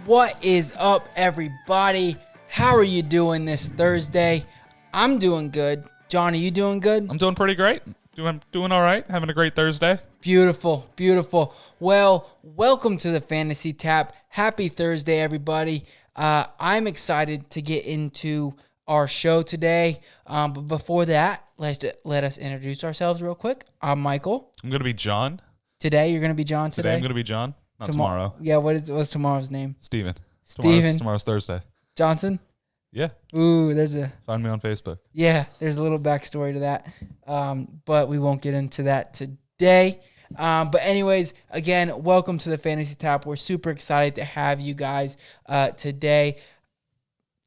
What is up, everybody? How are you doing this Thursday? I'm doing good. John, are you doing good? I'm doing pretty great. Doing all right. Having a great Thursday. Beautiful, beautiful. Well, welcome to the Fantasy Tap. Happy Thursday, everybody. I'm excited to get into our show today. But before that, let us introduce ourselves real quick. I'm Michael. I'm going to be John. Today, you're going to be John today? I'm going to be John. Not tomorrow. Yeah, what's tomorrow's name? Steven. Steven. Tomorrow's Thursday. Johnson? Yeah. Ooh, Find me on Facebook. Yeah, there's a little backstory to that. But we won't get into that today. But anyways, again, welcome to the Fantasy Tap. We're super excited to have you guys today.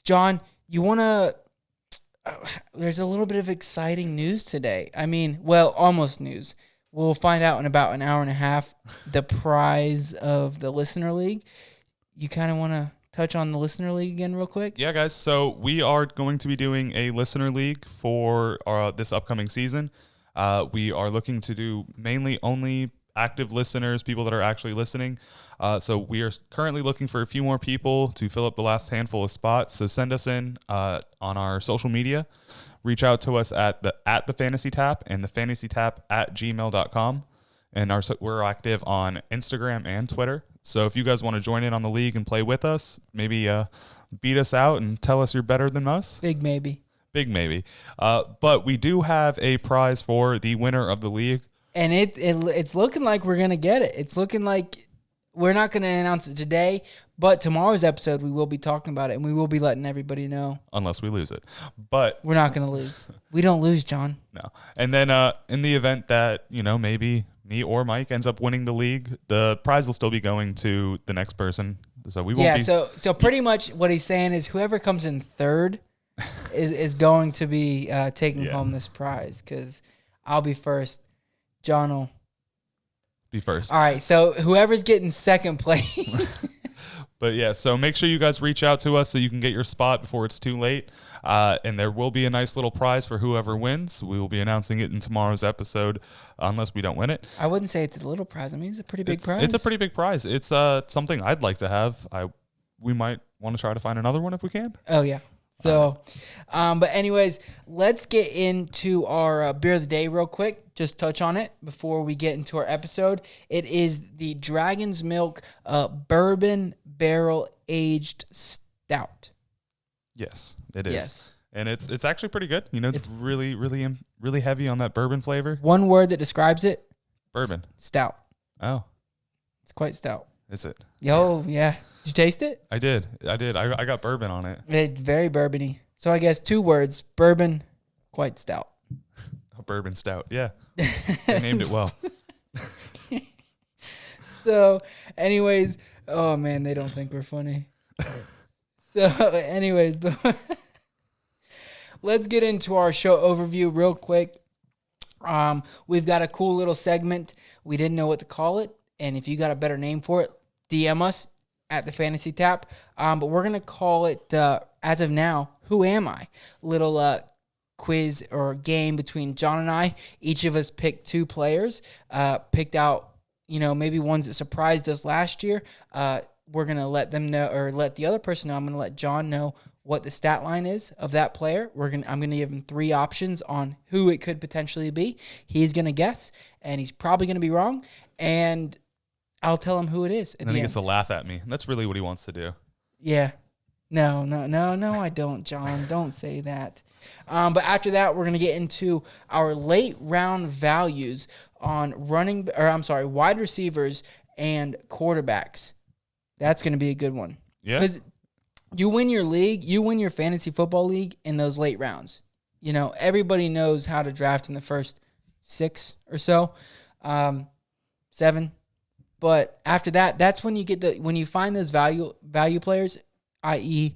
John, you want to... there's a little bit of exciting news today. I mean, well, almost news. We'll find out in about an hour and a half the prize of the Listener League. You kind of want to touch on the Listener League again real quick? Yeah, guys. So we are going to be doing a Listener League for this upcoming season. We are looking to do mainly only active listeners, people that are actually listening. So we are currently looking for a few more people to fill up the last handful of spots. So send us in on our social media. Reach out to us at the Fantasy Tap and the Fantasy Tap at gmail.com. And we're active on Instagram and Twitter. So if you guys want to join in on the league and play with us, maybe beat us out and tell us you're better than us. Big maybe. But we do have a prize for the winner of the league. And it's looking like we're going to get it. It's looking like we're not going to announce it today, but tomorrow's episode we will be talking about it, and we will be letting everybody know. Unless we lose it. But we're not going to lose. We don't lose, John. No. And then in the event that, maybe me or Mike ends up winning the league, the prize will still be going to the next person. So we won't be... So pretty much what he's saying is whoever comes in third is going to be taking home this prize, because I'll be first. John will be first. All right, so whoever's getting second place. But yeah, so make sure you guys reach out to us so you can get your spot before it's too late. And there will be a nice little prize for whoever wins. We will be announcing it in tomorrow's episode, unless we don't win it. I wouldn't say it's a little prize. I mean, it's a pretty big prize. It's a pretty big prize. It's something I'd like to have. We might want to try to find another one if we can. Oh, yeah. So, but anyways, let's get into our beer of the day real quick. Just touch on it before we get into our episode. It is the Dragon's Milk Bourbon Barrel-aged Stout. Yes, it is. Yes. And it's actually pretty good. It's really, really, really heavy on that bourbon flavor. One word that describes it. Bourbon. Stout. Oh. It's quite stout. Is it? Yo, yeah. Did you taste it? I did. I got bourbon on it. It's very bourbony. So I guess 2 words. Bourbon, quite stout. A bourbon stout. Yeah. They named it well. So, anyways, oh man, they don't think we're funny. So, anyways, let's get into our show overview real quick. We've got a cool little segment. We didn't know what to call it, and if you got a better name for it, DM us at the Fantasy Tap. But we're gonna call it as of now, Who Am I? Little quiz or game between John and I. Each of us picked 2 players, picked out, maybe ones that surprised us last year. We're going to let them know, or let the other person know. I'm going to let John know what the stat line is of that player. I'm going to give him 3 options on who it could potentially be. He's going to guess, and he's probably going to be wrong, and I'll tell him who it is. And then he gets to laugh at me. That's really what he wants to do. Yeah. No, I don't, John. Don't say that. But after that, we're going to get into our late round values on wide receivers and quarterbacks. That's going to be a good one. Yeah. Because you win your league, you win your fantasy football league in those late rounds. Everybody knows how to draft in the first 6 or so, 7. But after that, that's when you get when you find those value players, i.e.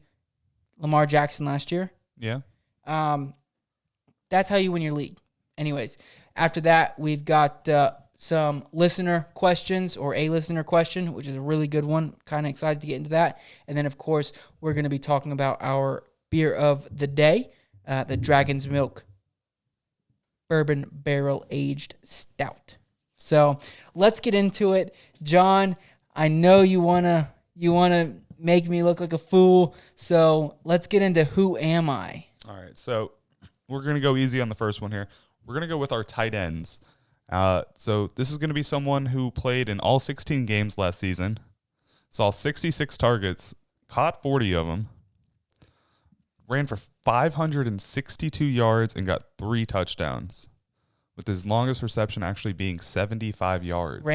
Lamar Jackson last year. Yeah. That's how you win your league. Anyways, after that, we've got some listener questions, or a listener question, which is a really good one. Kind of excited to get into that. And then, of course, we're going to be talking about our beer of the day, the Dragon's Milk Bourbon Barrel-aged Stout. So let's get into it. John, I know you wanna make me look like a fool. So let's get into who am I? All right, so we're going to go easy on the first one here. We're going to go with our tight ends. So this is going to be someone who played in all 16 games last season, saw 66 targets, caught 40 of them, ran for 562 yards, and got 3 touchdowns, with his longest reception actually being 75 yards.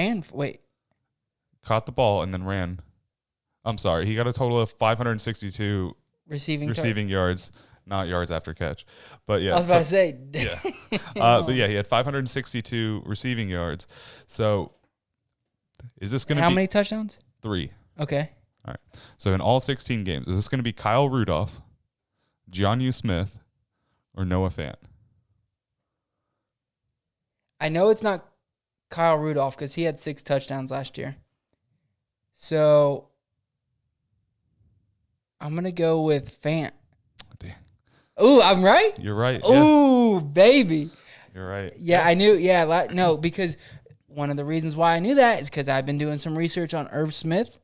Caught the ball and then ran. I'm sorry, he got a total of 562 receiving yards. Not yards after catch. But yeah. I was about to say. Yeah. But yeah, he had 562 receiving yards. So is this going to be. How many touchdowns? 3. Okay. All right. So in all 16 games, is this going to be Kyle Rudolph, Jonnu Smith, or Noah Fant? I know it's not Kyle Rudolph because he had 6 touchdowns last year. So I'm going to go with Fant. Ooh, I'm right? You're right. Ooh, yeah. Baby. You're right. Yeah, I knew. Yeah, no, because one of the reasons why I knew that is because I've been doing some research on Irv Smith.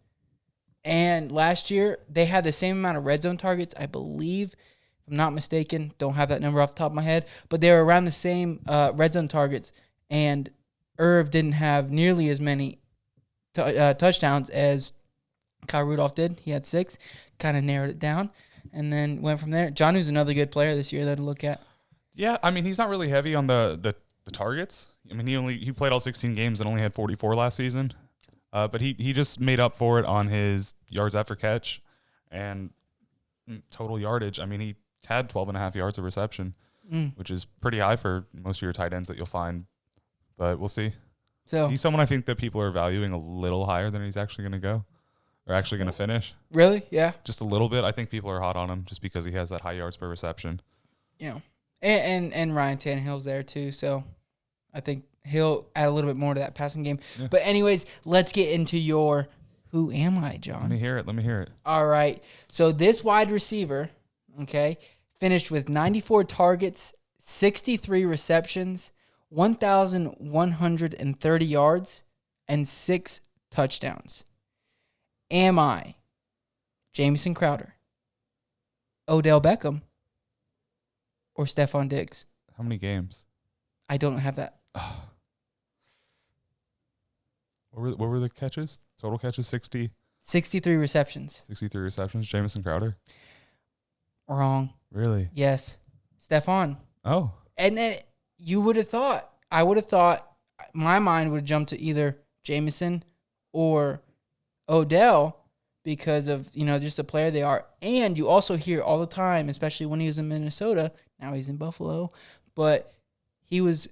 And last year, they had the same amount of red zone targets, I believe. If I'm not mistaken. Don't have that number off the top of my head. But they were around the same red zone targets. And Irv didn't have nearly as many touchdowns as Kyle Rudolph did. He had 6. Kind of narrowed it down. And then went from there. Jonnu's another good player this year that to look at. Yeah, I mean, he's not really heavy on the targets. I mean, he played all 16 games and only had 44 last season. But he just made up for it on his yards after catch and total yardage. I mean, he had 12.5 yards of reception, which is pretty high for most of your tight ends that you'll find. But we'll see. So he's someone I think that people are valuing a little higher than he's actually going to go. Or actually going to finish. Really? Yeah. Just a little bit. I think people are hot on him just because he has that high yards per reception. Yeah. And Ryan Tannehill's there too, so I think he'll add a little bit more to that passing game. Yeah. But anyways, let's get into your who am I, John? Let me hear it. All right. So this wide receiver, okay, finished with 94 targets, 63 receptions, 1,130 yards, and 6 touchdowns. Am I Jamison Crowder, Odell Beckham, or Stephon Diggs? How many games? I don't have that. What were the catches? Total catches, 60? 63 receptions. 63 receptions, Jamison Crowder? Wrong. Really? Yes. Stephon. Oh. And then I would have thought, my mind would have jumped to either Jamison or Odell because of, just the player they are. And you also hear all the time, especially when he was in Minnesota, now he's in Buffalo, but he was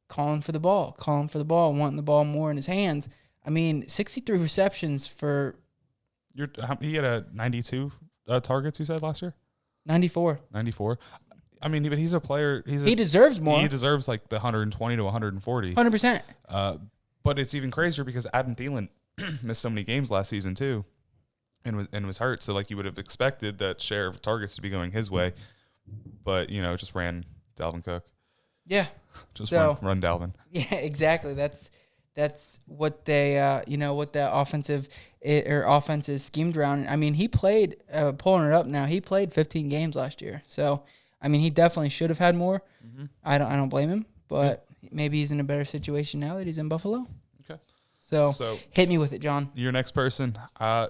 calling for the ball, wanting the ball more in his hands. I mean, 63 receptions for... He had a 92 targets, you said, last year? 94. 94. I mean, but he's a player... He deserves more. He deserves like the 120 to 140. 100%. But it's even crazier because Adam Thielen missed so many games last season too, and was hurt. So like you would have expected that share of targets to be going his way, but just ran Dalvin Cook. Yeah, run Dalvin. Yeah, exactly. That's what they what the offense is schemed around. I mean, he played pulling it up now. He played 15 games last year, so I mean he definitely should have had more. Mm-hmm. I don't blame him, but maybe he's in a better situation now that he's in Buffalo. So hit me with it, John. Your next person.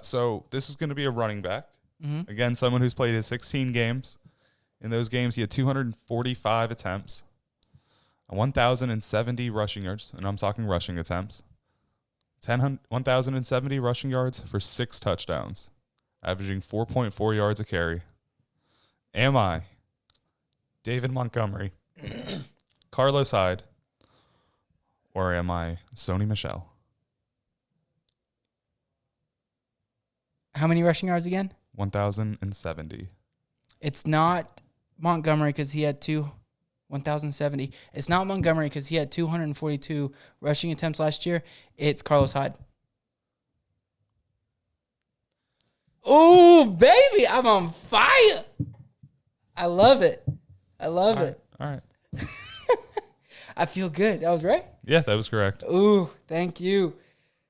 So this is going to be a running back. Mm-hmm. Again, someone who's played his 16 games. In those games, he had 245 attempts, 1,070 rushing yards, and I'm talking rushing attempts, 1,070 rushing yards for 6 touchdowns, averaging 4.4 yards a carry. Am I David Montgomery, Carlos Hyde, or am I Sony Michel? How many rushing yards again? 1,070. It's not Montgomery because he had 1,070. It's not Montgomery because he had 242 rushing attempts last year. It's Carlos Hyde. Oh, baby, I'm on fire. I love it. All right. I feel good. I was right? Yeah, that was correct. Ooh, thank you.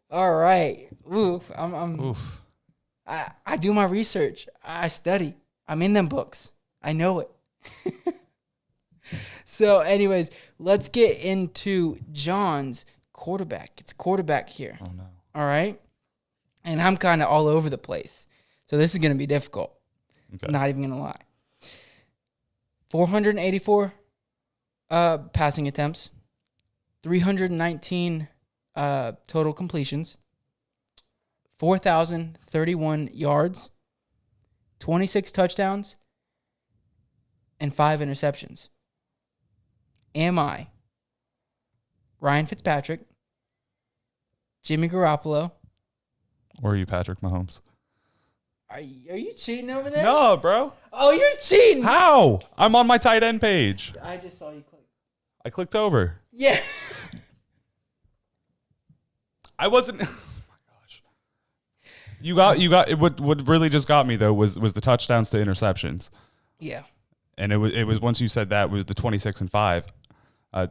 All right. Ooh, I'm Oof. I do my research. I study. I'm in them books. I know it. So, anyways, let's get into John's quarterback. It's quarterback here. Oh, no. All right? And I'm kind of all over the place. So this is going to be difficult. Okay. Not even going to lie. 484 passing attempts. 319 total completions. 4,031 yards. 26 touchdowns. And 5 interceptions. Am I Ryan Fitzpatrick, Jimmy Garoppolo? Or are you Patrick Mahomes? Are you cheating over there? No, bro. Oh, you're cheating. How? I'm on my tight end page. I just saw you click. I clicked over. Yeah. I wasn't. Oh my gosh. You got it. What really just got me though was the touchdowns to interceptions. Yeah. And it was once you said that was the 26 and 5.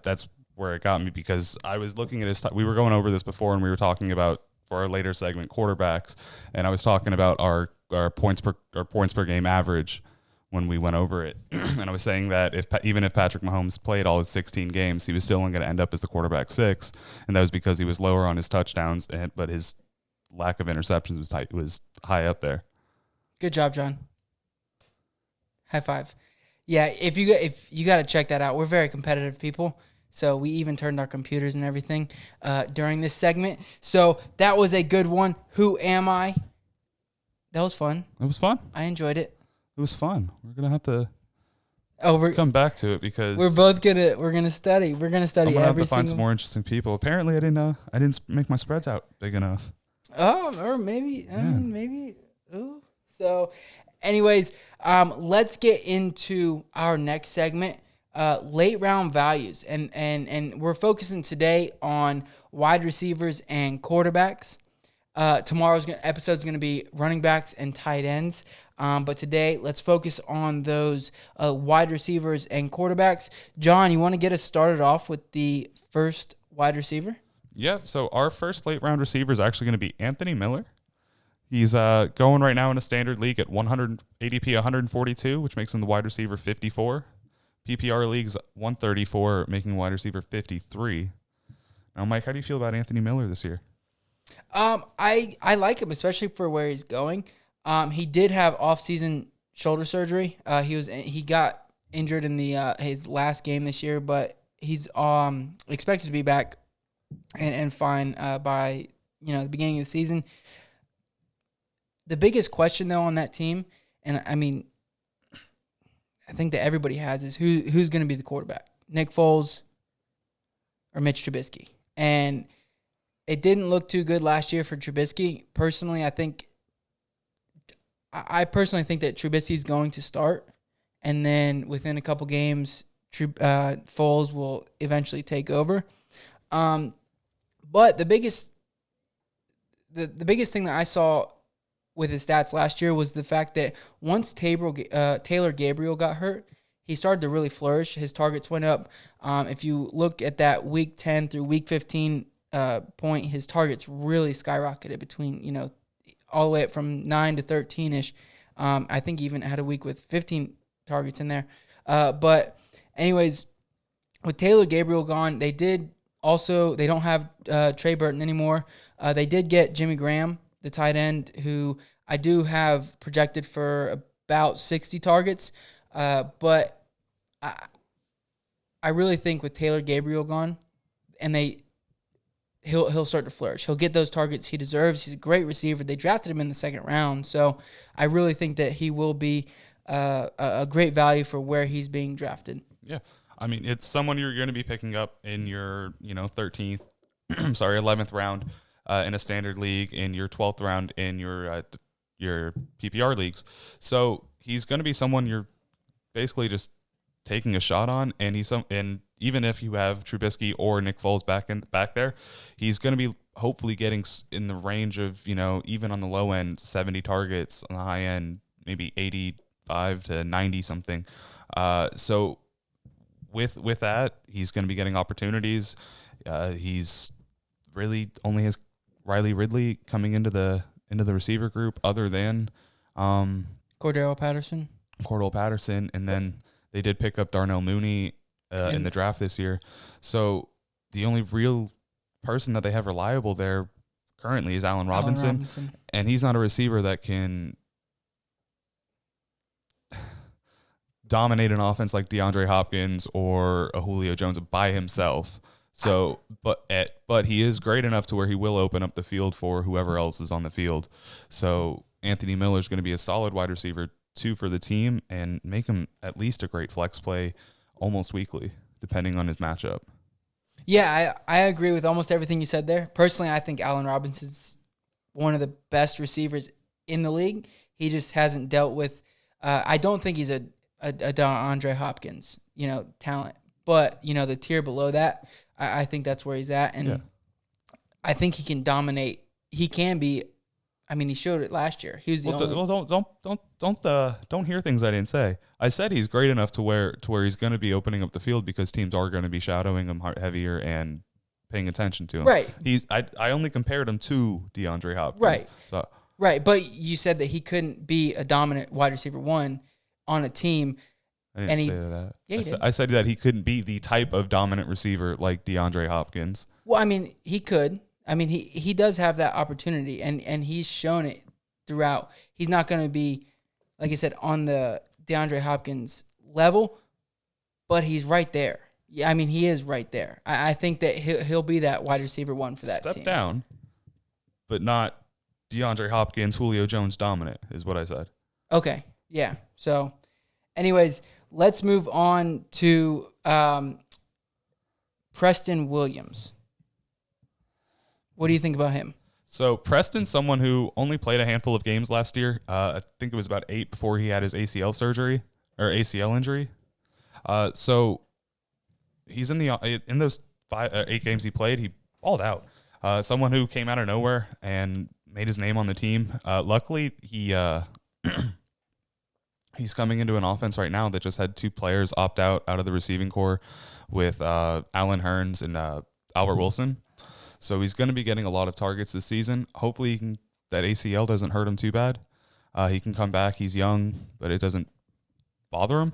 That's where it got me because I was looking at his. We were going over this before, and we were talking about for our later segment quarterbacks, and I was talking about our points per game average when we went over it, and I was saying that even if Patrick Mahomes played all his 16 games, he was still going to end up as the quarterback 6, and that was because he was lower on his touchdowns, but his lack of interceptions was high up there. Good job, John. High five. Yeah, if you got to check that out. We're very competitive people, so we even turned our computers and everything during this segment. So that was a good one. Who am I? That was fun. It was fun. I enjoyed it. It was fun. We're gonna have to we're come back to it because we're gonna study. We're gonna study. I'm gonna have every to find single... some more interesting people. Apparently, I didn't make my spreads out big enough. Oh, or maybe maybe. Ooh. So, anyways, let's get into our next segment, late round values, and we're focusing today on wide receivers and quarterbacks. Tomorrow's episode's going to be running backs and tight ends. But today, let's focus on those wide receivers and quarterbacks. John, you want to get us started off with the first wide receiver? Yeah, so our first late round receiver is actually going to be Anthony Miller. He's going right now in a standard league at 100 ADP 142, which makes him the wide receiver 54. PPR leagues 134, making wide receiver 53. Now, Mike, how do you feel about Anthony Miller this year? I like him, especially for where he's going. He did have off-season shoulder surgery. He got injured in the his last game this year, but he's expected to be back and fine by the beginning of the season. The biggest question though on that team, and I mean, I think that everybody has, is who's going to be the quarterback, Nick Foles or Mitch Trubisky, and it didn't look too good last year for Trubisky. Personally, I personally think that Trubisky's going to start, and then within a couple games, Foles will eventually take over. But the biggest thing that I saw with his stats last year was the fact that once Taylor Gabriel got hurt, he started to really flourish. His targets went up. If you look at that week 10 through week 15 point, his targets really skyrocketed between, all the way up from 9 to 13-ish. I think he even had a week with 15 targets in there. But anyways, with Taylor Gabriel gone, they don't have Trey Burton anymore. They did get Jimmy Graham, the tight end, who I do have projected for about 60 targets. But I really think with Taylor Gabriel gone, and he'll start to flourish. He'll get those targets he deserves. He's a great receiver. They drafted him in the second round, so I really think that he will be a great value for where he's being drafted. Yeah, I mean, it's someone you're going to be picking up in your 13th, 11th round in a standard league, in your 12th round in your PPR leagues. So he's going to be someone you're basically just taking a shot on, and even if you have Trubisky or Nick Foles back there, he's going to be hopefully getting in the range of, even on the low end, 70 targets, on the high end, maybe 85 to 90 something. So with that, he's going to be getting opportunities. He's really only has Riley Ridley coming into the into the receiver group other than Cordero Patterson. And then they did pick up Darnell Mooney in the draft this year. So the only real person that they have reliable there currently is Allen Robinson. And he's not a receiver that can dominate an offense like DeAndre Hopkins or a Julio Jones by himself. So, but he is great enough to where he will open up the field for whoever else is on the field. So Anthony Miller is going to be a solid wide receiver 2 for the team and make him at least a great flex play almost weekly, depending on his matchup. Yeah, I agree with almost everything you said there. Personally, I think Allen Robinson's one of the best receivers in the league. He just hasn't dealt with. I don't think he's a DeAndre Hopkins, talent, but the tier below that. I think that's where he's at, and I think he can dominate. He can be. I mean, he showed it last year. He was the only. Don't hear things I didn't say. I said he's great enough to where he's going to be opening up the field because teams are going to be shadowing him heavier and paying attention to him. Right. I only compared him to DeAndre Hopkins. Right. So. Right, but you said that he couldn't be a dominant wide receiver 1 on a team. I didn't say that. Yeah, I said that he couldn't be the type of dominant receiver like DeAndre Hopkins. Well, I mean, he could. I mean, he does have that opportunity, and he's shown it throughout. He's not going to be, like I said, on the DeAndre Hopkins level, but he's right there. Yeah, I mean, he is right there. I think that he'll be that wide receiver 1 for that team. Step down, but not DeAndre Hopkins, Julio Jones dominant is what I said. Okay, yeah. So, anyways, let's move on to Preston Williams. What do you think about him? So Preston's someone who only played a handful of games last year. I think it was about 8 before he had his ACL surgery or ACL injury. So he's in those 8 games he played, he balled out. Someone who came out of nowhere and made his name on the team. Luckily, he's coming into an offense right now that just had 2 players opt out of the receiving core with Allen Hurns and Albert Wilson. So he's going to be getting a lot of targets this season. Hopefully that ACL doesn't hurt him too bad. He can come back. He's young, but it doesn't bother him.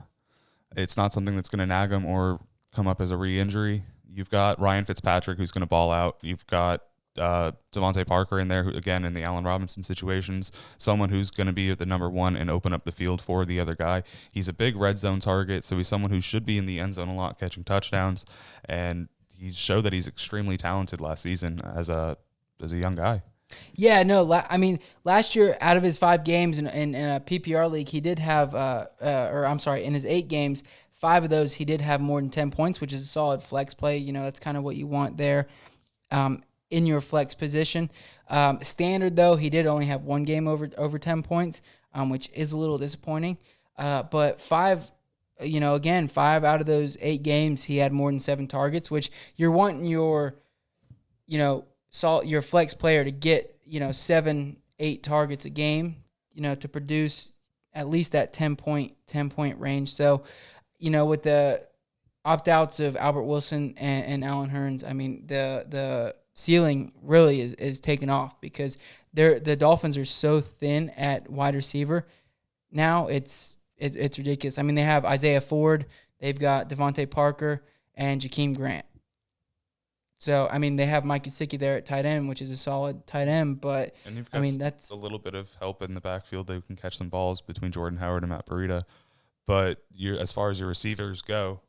It's not something that's going to nag him or come up as a re-injury. You've got Ryan Fitzpatrick, who's going to ball out. You've got Devontae Parker in there, who, again, in the Allen Robinson situations, someone who's going to be the number 1 and open up the field for the other guy. He's a big red zone target, so he's someone who should be in the end zone a lot, catching touchdowns, and he showed that he's extremely talented last season as a young guy. Yeah, no, I mean, last year, out of his 5 games in a PPR league, he did have, in his 8 games, 5 of those he did have more than 10 points, which is a solid flex play. That's kind of what you want there in your flex position. Standard, though, he did only have 1 game over 10 points, which is a little disappointing. But 5 out of those 8 games, he had more than 7 targets, which you're wanting your flex player to get, 7, 8 targets a game, to produce at least that 10 point range. So, with the opt-outs of Albert Wilson and Allen Hurns, I mean, the ceiling really is taken off because the Dolphins are so thin at wide receiver. Now it's ridiculous. I mean, they have Isaiah Ford, they've got Devontae Parker, and Jakeem Grant. So, I mean, they have Mike Gesicki there at tight end, which is a solid tight end, but, that's a little bit of help in the backfield. They can catch some balls between Jordan Howard and Matt Breida. But as far as your receivers go,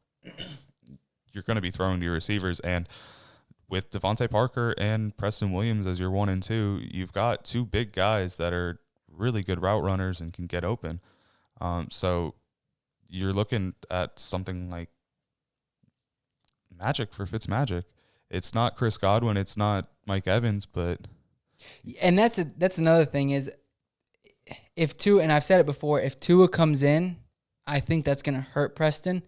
you're going to be throwing to your receivers. And with Devontae Parker and Preston Williams as your 1 and 2, you've got 2 big guys that are really good route runners and can get open. So you're looking at something like magic for Fitzmagic. It's not Chris Godwin, it's not Mike Evans, but and that's another thing is if Tua, and I've said it before, if Tua comes in, I think that's going to hurt Preston,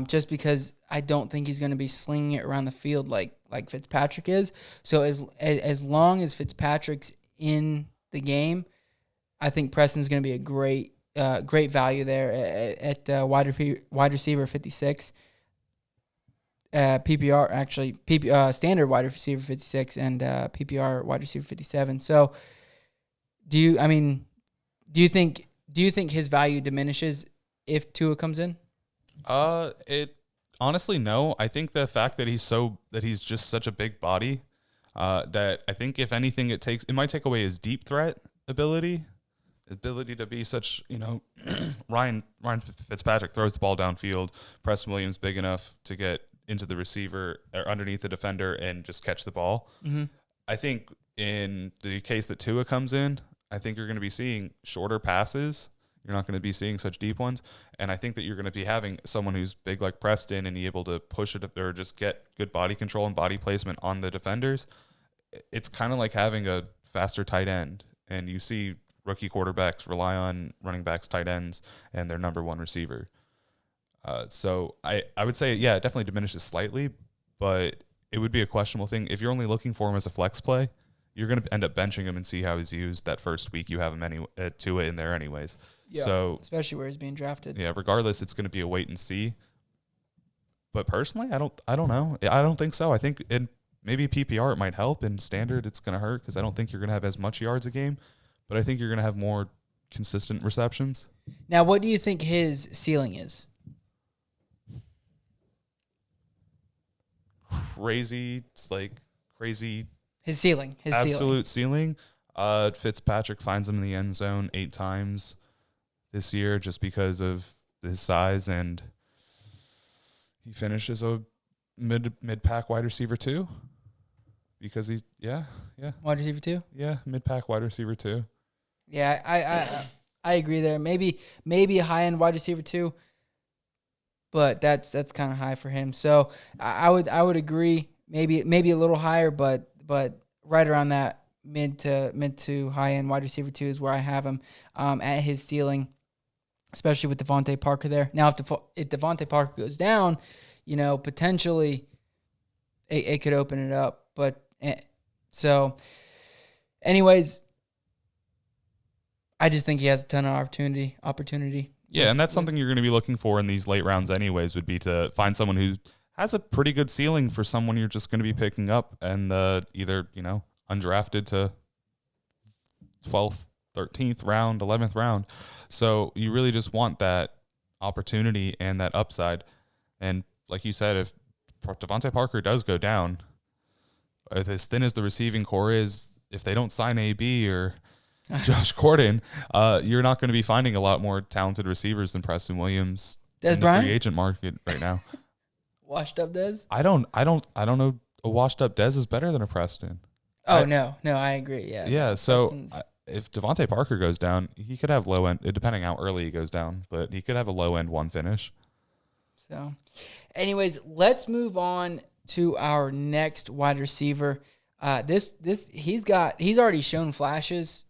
just because I don't think he's going to be slinging it around the field like Fitzpatrick is. So as long as Fitzpatrick's in the game, I think Preston's going to be a great value there at wide receiver 56. PPR standard wide receiver 56 and PPR wide receiver 57. So Do you? I mean, do you think his value diminishes if Tua comes in? It honestly no. I think the fact that he's just such a big body, that I think if anything it might take away his deep threat ability to be such, Ryan Fitzpatrick throws the ball downfield. Preston Williams big enough to get into the receiver or underneath the defender and just catch the ball. Mm-hmm. I think in the case that Tua comes in, I think you're going to be seeing shorter passes. You're not going to be seeing such deep ones. And I think that you're going to be having someone who's big like Preston and be able to push it or just get good body control and body placement on the defenders. It's kind of like having a faster tight end. And you see rookie quarterbacks rely on running backs, tight ends, and their number one receiver. So I would say, yeah, it definitely diminishes slightly, but it would be a questionable thing. If you're only looking for him as a flex play, you're going to end up benching him and see how he's used that first week. You have him Tua in there anyways. Yeah, so especially where he's being drafted. Yeah, regardless, it's going to be a wait and see. But personally, I don't know. I don't think so. I think in maybe PPR it might help. In standard, it's going to hurt because I don't think you're going to have as much yards a game. But I think you're going to have more consistent receptions. Now, what do you think his ceiling is? Crazy. It's like crazy. His ceiling. Absolute ceiling. Fitzpatrick finds him in the end zone 8 times this year just because of his size, and he finishes a mid-pack wide receiver 2 because he's wide receiver 2. Yeah, mid-pack wide receiver 2. Yeah, I agree there. Maybe a high-end wide receiver 2, but that's kind of high for him. So I would agree. Maybe a little higher, but right around that mid to high-end wide receiver 2 is where I have him at his ceiling, especially with Devontae Parker there. Now, if Devontae Parker goes down, potentially it could open it up. But so, anyways, I just think he has a ton of opportunity. Yeah, and that's something you're going to be looking for in these late rounds anyways, would be to find someone who has a pretty good ceiling for someone you're just going to be picking up and either, undrafted to 12th, 13th round, 11th round. So you really just want that opportunity and that upside. And like you said, if Devontae Parker does go down, as thin as the receiving core is, if they don't sign AB or Josh Gordon, you're not going to be finding a lot more talented receivers than Preston Williams in the free agent market right now. Washed up Dez? I don't know. A washed up Dez is better than a Preston. Oh, no, I agree. Yeah. Yeah. So if Devontae Parker goes down, he could have low end, depending how early he goes down, but he could have a low end 1 finish. So, anyways, let's move on to our next wide receiver. He's already shown flashes.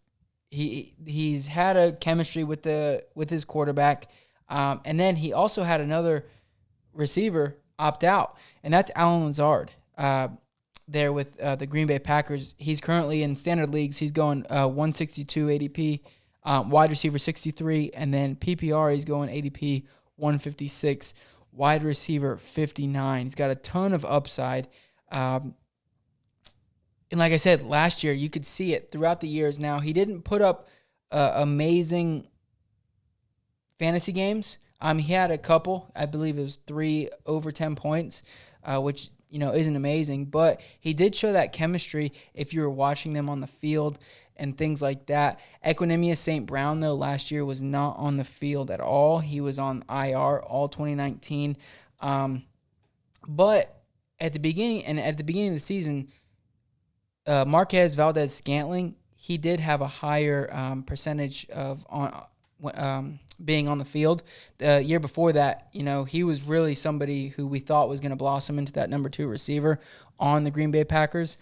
He's had a chemistry with his quarterback, and then he also had another receiver opt out, and that's Allen Lazard. There with the Green Bay Packers. He's currently in standard leagues. He's going 162 ADP, wide receiver 63, and then PPR he's going ADP 156, wide receiver 59. He's got a ton of upside. And like I said, last year you could see it throughout the years. Now, he didn't put up amazing fantasy games. He had a couple. I believe it was 3 over 10 points, which isn't amazing, but he did show that chemistry if you were watching them on the field and things like that. Equinemius St. Brown, though, last year was not on the field at all. He was on IR all 2019. But at the beginning of the season, Marquez Valdez-Scantling, he did have a higher percentage of being on the field. The year before that, he was really somebody who we thought was going to blossom into that number 2 receiver on the Green Bay Packers.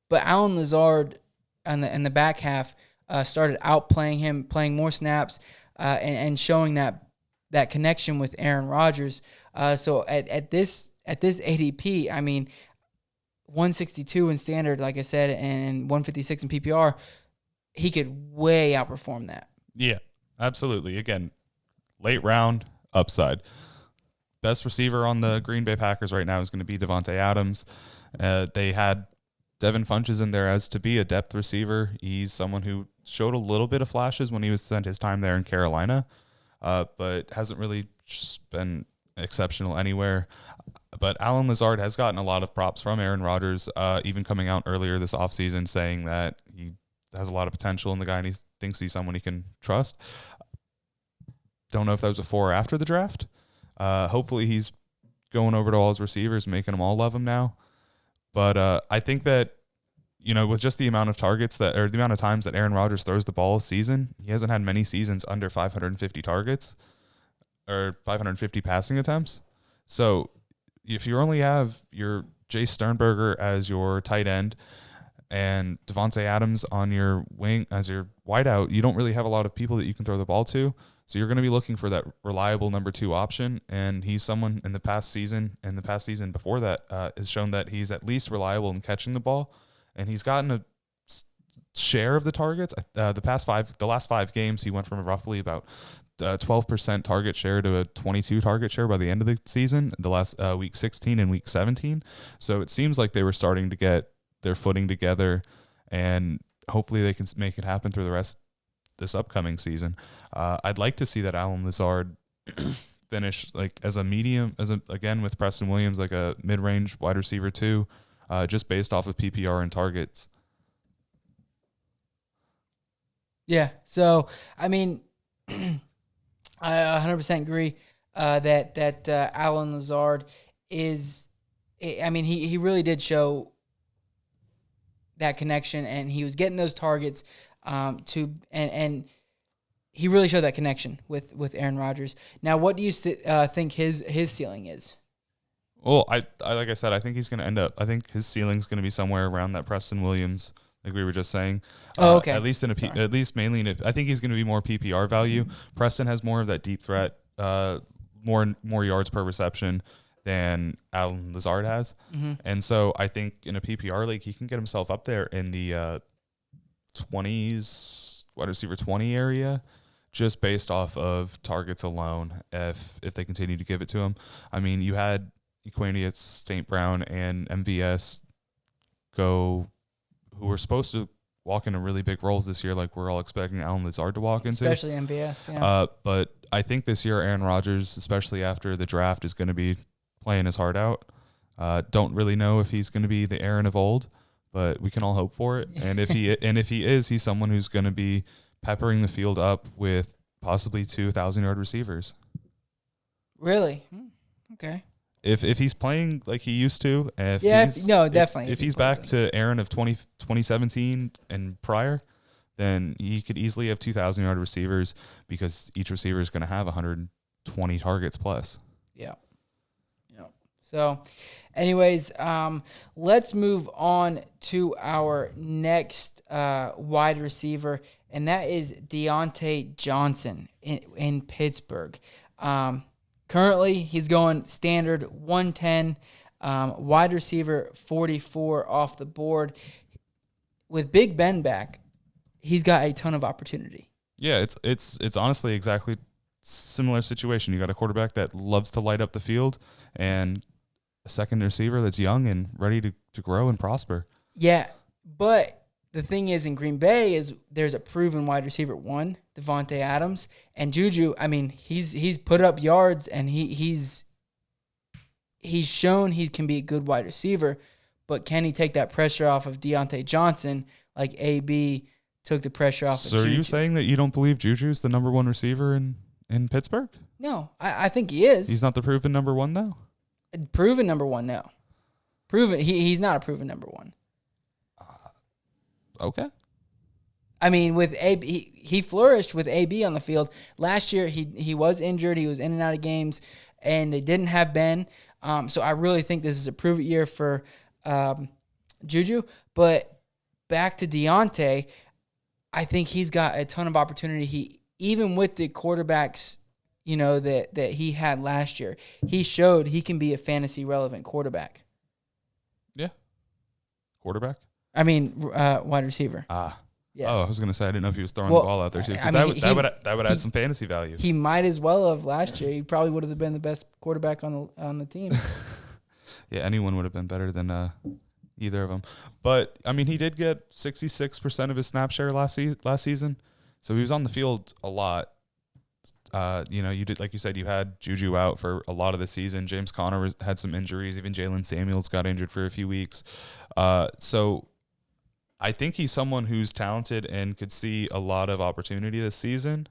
But Allen Lazard in the back half started outplaying him, playing more snaps, and showing that connection with Aaron Rodgers. So at this ADP, I mean, 162 in standard, like I said, and 156 in PPR, he could way outperform that. Yeah. Absolutely. Again, late round upside. Best receiver on the Green Bay Packers right now is going to be Devontae Adams. They had Devin Funches in there as to be a depth receiver. He's someone who showed a little bit of flashes when he spent his time there in Carolina, but hasn't really just been exceptional anywhere. But Alan Lazard has gotten a lot of props from Aaron Rodgers, even coming out earlier this offseason saying that he has a lot of potential in the guy and he thinks he's someone he can trust. Don't know if that was before or after the draft. Hopefully he's going over to all his receivers, making them all love him now. But I think that, with just the amount of targets the amount of times that Aaron Rodgers throws the ball a season, he hasn't had many seasons under 550 targets or 550 passing attempts. So if you only have your Jay Sternberger as your tight end and Devontae Adams on your wing as your wideout, you don't really have a lot of people that you can throw the ball to. So you're going to be looking for that reliable number 2 option, and he's someone in the past season and the past season before that has shown that he's at least reliable in catching the ball, and he's gotten a share of the targets. The last 5 games, he went from roughly about 12% target share to a 22 target share by the end of the season. The last week 16 and week 17, so it seems like they were starting to get their footing together, and hopefully they can make it happen through the rest this upcoming season. I'd like to see that Alan Lazard finish like as a medium, again with Preston Williams, like a mid-range wide receiver too, just based off of PPR and targets. Yeah. So I mean, I 100% agree that Alan Lazard is. I mean, he really did show that connection, and he was getting those targets. And he really showed that connection with Aaron Rodgers. Now, what do you think his ceiling is? Well, I like I said, I think he's going to end up. I think his ceiling's going to be somewhere around that Preston Williams, like we were just saying. Oh, okay. At least mainly I think he's going to be more PPR value. Preston has more of that deep threat, more yards per reception than Alan Lazard has, and so I think in a PPR league he can get himself up there in the 20s, wide receiver 20 area, just based off of targets alone. If they continue to give it to him, I mean, you had Equanius St. Brown and MVS who were supposed to walk into really big roles this year, like we're all expecting Alan Lazard to walk into, especially MVS. Yeah. But I think this year Aaron Rodgers, especially after the draft, is going to be playing his heart out. Don't really know if he's going to be the Aaron of old, but we can all hope for it. And if he is, he's someone who's going to be peppering the field up with possibly 2,000-yard receivers. Really? Okay. If he's playing like he used to, definitely. If he's back to Aaron of 2017 and prior, then he could easily have 2,000-yard receivers because each receiver is going to have 120 targets plus. Yeah. Yeah. So, anyways, let's move on to our next wide receiver, and that is Deontay Johnson in Pittsburgh. Currently, he's going standard 110, wide receiver 44 off the board. With Big Ben back, he's got a ton of opportunity. Yeah, it's honestly exactly similar situation. You got a quarterback that loves to light up the field, and a second receiver that's young and ready to grow and prosper. Yeah, but the thing is, in Green Bay, is there's a proven wide receiver one, Devontae Adams, and Juju. I mean, he's put up yards, and he's shown he can be a good wide receiver, but can he take that pressure off of Deontay Johnson like AB took the pressure off of Juju? So are you saying that you don't believe Juju's the number one receiver in Pittsburgh? No, I think he is. He's not the proven number one, though? Proven number one, no. Proven, he's not a proven number one. Okay. I mean, with AB, he flourished with AB on the field. Last year, he was injured. He was in and out of games, and they didn't have Ben. So I really think this is a prove-it year for Juju. But back to Deontay, I think he's got a ton of opportunity. Even with the quarterbacks, that he had last year, he showed he can be a fantasy-relevant quarterback. Yeah. Quarterback? I mean, wide receiver. Yes. Oh, I was going to say, I didn't know if he was throwing the ball out there, too. Because that would add some fantasy value. He might as well have last year. He probably would have been the best quarterback on the team. Yeah, anyone would have been better than either of them. But I mean, he did get 66% of his snap share last season, so he was on the field a lot. You did, like you said, you had Juju out for a lot of the season. James Conner had some injuries. Even Jalen Samuels got injured for a few weeks. So I think he's someone who's talented and could see a lot of opportunity this season.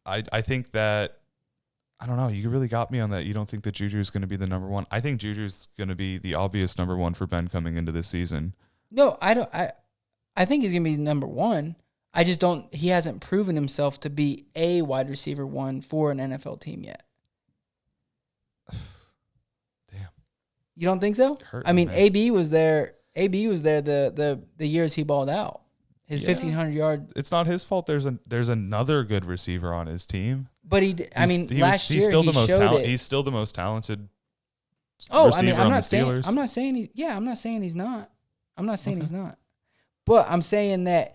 I think that, I don't know, you really got me on that. You don't think that Juju is going to be the number one? I think Juju's going to be the obvious number one for Ben coming into this season. No, I don't. I think he's going to be number one. I just don't. He hasn't proven himself to be a wide receiver one for an NFL team yet. Damn. You don't think so? I mean, man. AB was there. AB was there the years he balled out. His 1,500 yard. It's not his fault. There's another good receiver on his team. But last year still he showed it. He's still the most talented. I'm not saying he's not. I'm not saying he's not. But I'm saying that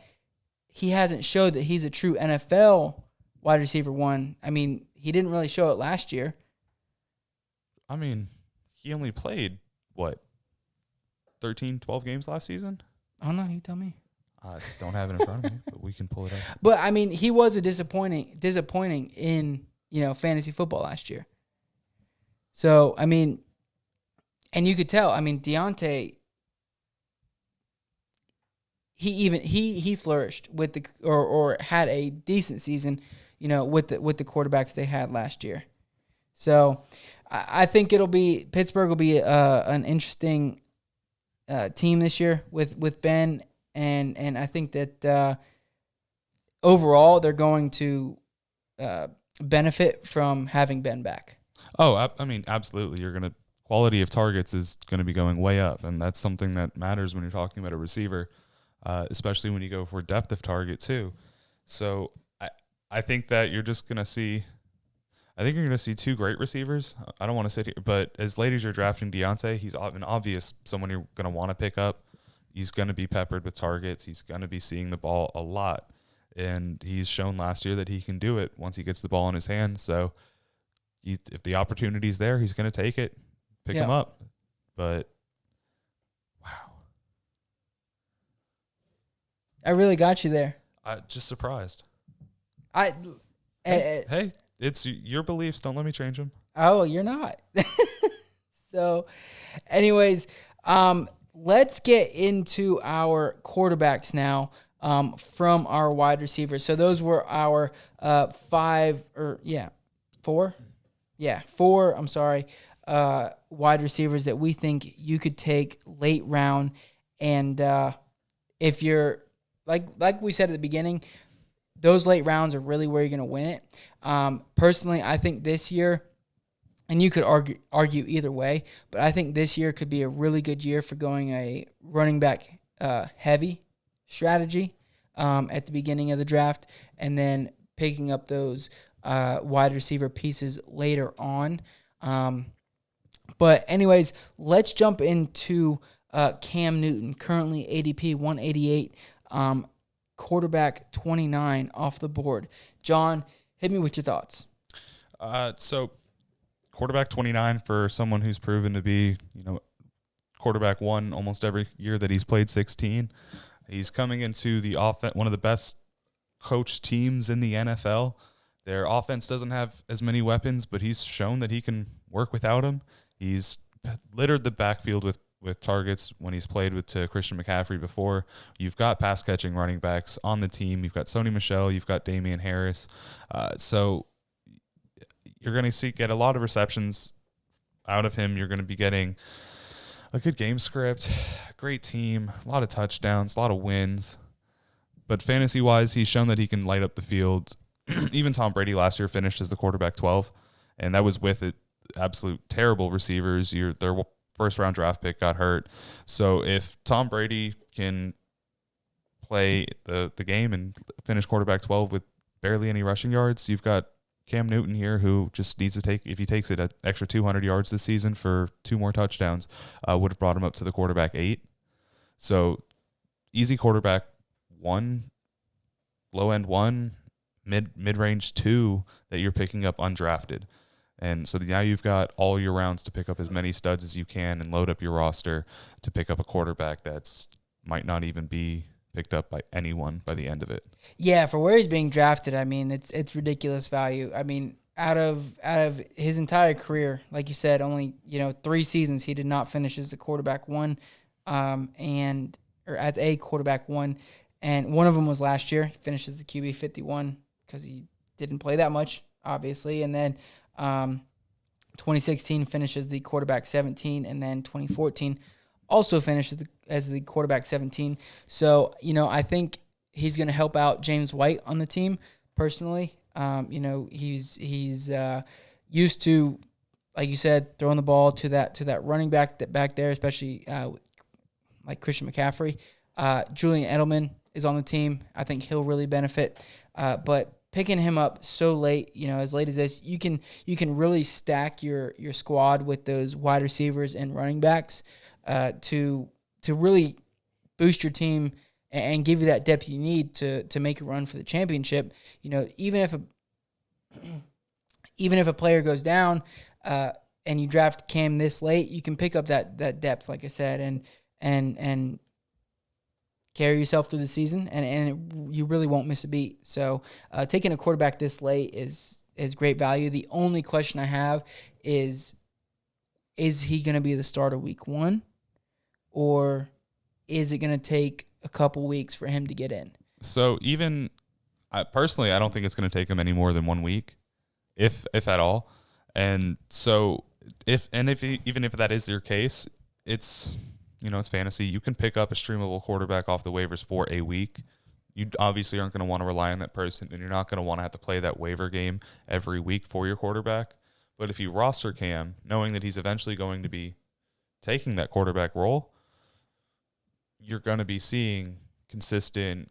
he hasn't showed that he's a true NFL wide receiver one. I mean, he didn't really show it last year. I mean, he only played, 13, 12 games last season? I don't know. You tell me. I don't have it in front of me, but we can pull it up. But, I mean, he was disappointing in, fantasy football last year. So, I mean, and you could tell, Deontay, he flourished with or had a decent season, with the quarterbacks they had last year. So I think Pittsburgh will be an interesting team this year with Ben, and I think that overall they're going to benefit from having Ben back. Oh, I mean, absolutely. Quality of targets is going to be going way up, and that's something that matters when you're talking about a receiver. Especially when you go for depth of target too. So I think that you're just going to see – I think you're going to see two great receivers. I don't want to sit here, but as late as you're drafting Deontay, he's an obvious someone you're going to want to pick up. He's going to be peppered with targets. He's going to be seeing the ball a lot. And he's shown last year that he can do it once he gets the ball in his hands. So if the opportunity's there, he's going to take it, pick him up. But wow. I really got you there. I'm just surprised. Hey, it's your beliefs. Don't let me change them. Oh, you're not. So, anyways, let's get into our quarterbacks now from our wide receivers. So those were our four. I'm sorry, wide receivers that we think you could take late round, and if you're like we said at the beginning, those late rounds are really where you're going to win it. Personally, I think this year, and you could argue either way, but I think this year could be a really good year for going a running back heavy strategy at the beginning of the draft, and then picking up those wide receiver pieces later on. But anyways, let's jump into Cam Newton, currently ADP 188. Quarterback 29 off the board. John, hit me with your thoughts. So quarterback 29 for someone who's proven to be, quarterback one almost every year that he's played 16. He's coming into the offense, one of the best coached teams in the NFL. Their offense doesn't have as many weapons, but he's shown that he can work without them. He's littered the backfield with targets when he's played to Christian McCaffrey before. You've got pass-catching running backs on the team. You've got Sony Michel. You've got Damian Harris. So you're going to get a lot of receptions out of him. You're going to be getting a good game script, great team, a lot of touchdowns, a lot of wins. But fantasy-wise, he's shown that he can light up the field. Even Tom Brady last year finished as the quarterback 12, and that was with absolute terrible receivers. Their first-round draft pick got hurt. So if Tom Brady can play the game and finish quarterback 12 with barely any rushing yards, you've got Cam Newton here who just needs to if he takes it an extra 200 yards this season for 2 more touchdowns, would have brought him up to the quarterback 8. So easy quarterback 1, low-end 1, mid-range 2 that you're picking up undrafted. And so now you've got all your rounds to pick up as many studs as you can and load up your roster to pick up a quarterback that's might not even be picked up by anyone by the end of it. Yeah, for where he's being drafted, I mean, it's ridiculous value. I mean, out of his entire career, like you said, only 3 seasons he did not finish as a quarterback one, or as a quarterback one, and one of them was last year. He finished as the QB 51 because he didn't play that much, obviously, and then 2016 finishes the quarterback 17, and then 2014 also finishes as the quarterback 17. So, I think he's going to help out James White on the team personally. He's used to, like you said, throwing the ball to that running back there, especially like Christian McCaffrey. Julian Edelman is on the team. I think he'll really benefit. But picking him up so late, as late as this, you can really stack your squad with those wide receivers and running backs to really boost your team and give you that depth you need to make a run for the championship. Even if a player goes down and you draft Cam this late, you can pick up that depth, like I said, and carry yourself through the season, and you really won't miss a beat. So taking a quarterback this late is great value. The only question I have is he going to be the starter week 1, or is it going to take a couple weeks for him to get in? So personally, I don't think it's going to take him any more than 1 week, if at all. And so even if that is your case, it's fantasy. You can pick up a streamable quarterback off the waivers for a week. You obviously aren't going to want to rely on that person, and you're not going to want to have to play that waiver game every week for your quarterback. But if you roster Cam, knowing that he's eventually going to be taking that quarterback role, you're going to be seeing consistent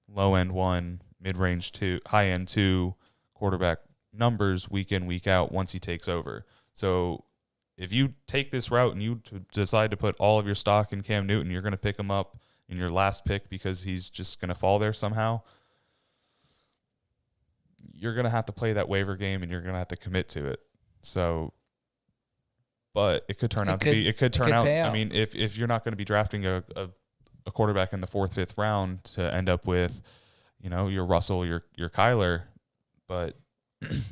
low-end 1, mid-range 2, high-end 2 quarterback numbers week in, week out once he takes over. So if you take this route and you decide to put all of your stock in Cam Newton, you're going to pick him up in your last pick because he's just going to fall there somehow, you're going to have to play that waiver game and you're going to have to commit to it. So, but it could turn out. I mean, if you're not going to be drafting a quarterback in the 4th, 5th round to end up with, your Russell, your Kyler, but